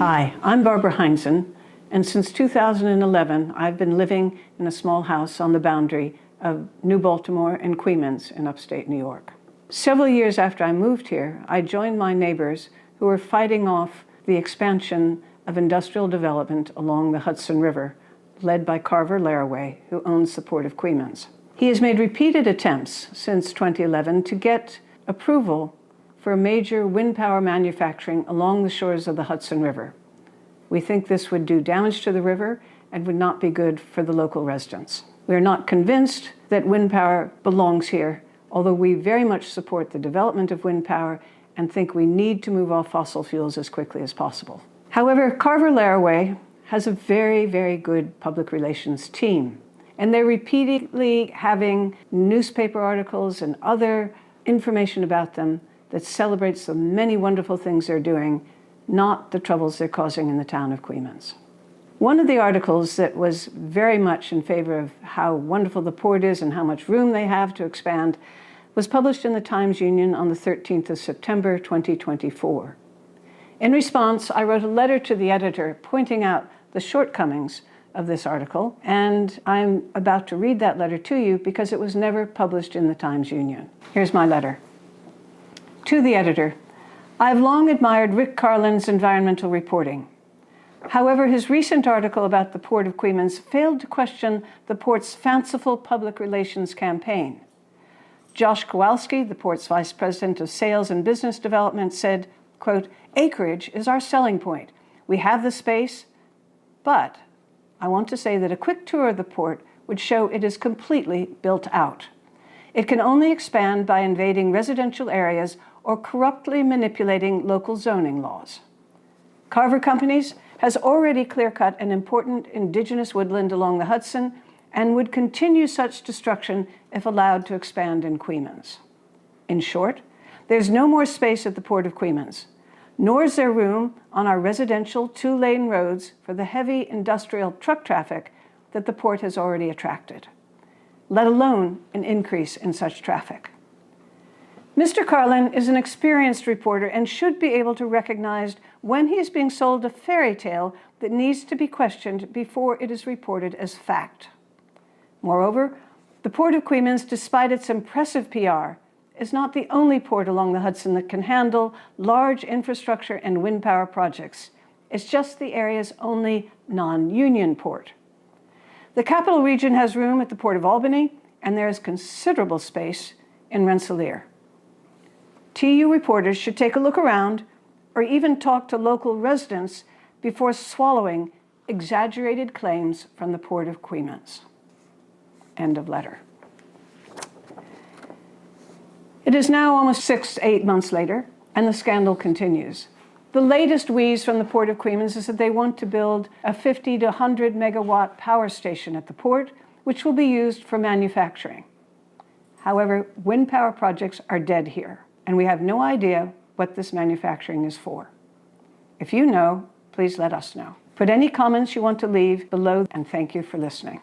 Hi, I'm Barbara Heinzen, and since 2011, I've been living in a small house on the boundary of New Baltimore and Coeymans in upstate New York. Several years after I moved here, I joined my neighbors who were fighting off the expansion of industrial development along the Hudson River, led by Carver Laraway, who owns the Port of Coeymans. He has made repeated attempts since 2011 to get approval for major wind power manufacturing along the shores of the Hudson River. We think this would do damage to the river and would not be good for the local residents. We are not convinced that wind power belongs here, although we very much support the development of wind power and think we need to move off fossil fuels as quickly as possible. However, Carver Laraway has a very, very good public relations team, and they're repeatedly having newspaper articles and other information about them that celebrates the many wonderful things they're doing, not the troubles they're causing in the town of Coeymans. One of the articles that was very much in favor of how wonderful the port is and how much room they have to expand was published in the Times-Union on the 13th of September 2024. In response, I wrote a letter to the editor pointing out the shortcomings of this article, and I'm about to read that letter to you because it was never published in the Times-Union. Here's my letter. To the editor, I've long admired Rick Carlin's environmental reporting. However, his recent article about the Port of Coeymans failed to question the port's fanciful public relations campaign. Josh Kowalski, the port's vice president of sales and business development, said, quote, "Acreage is our selling point. We have the space, but I want to say that a quick tour of the port would show it is completely built out. It can only expand by invading residential areas or corruptly manipulating local zoning laws. Carver Companies has already clear-cut an important indigenous woodland along the Hudson and would continue such destruction if allowed to expand in Coeymans. In short, there's no more space at the Port of Coeymans, nor is there room on our residential two-lane roads for the heavy industrial truck traffic that the port has already attracted, let alone an increase in such traffic. Mr. Carlin is an experienced reporter and should be able to recognize when he is being sold a fairy tale that needs to be questioned before it is reported as fact. Moreover, the Port of Coeymans, despite its impressive PR, is not the only port along the Hudson that can handle large infrastructure and wind power projects. It's just the area's only non-union port. The capital region has room at the Port of Albany, and there is considerable space in Rensselaer. TU reporters should take a look around or even talk to local residents before swallowing exaggerated claims from the Port of Coeymans." End of letter. It is now almost 6 to 8 months later, and the scandal continues. The latest wheeze from the Port of Coeymans is that they want to build a 50 to 100 megawatt power station at the port, which will be used for manufacturing. However, wind power projects are dead here, and we have no idea what this manufacturing is for. If you know, please let us know. Put any comments you want to leave below, and thank you for listening.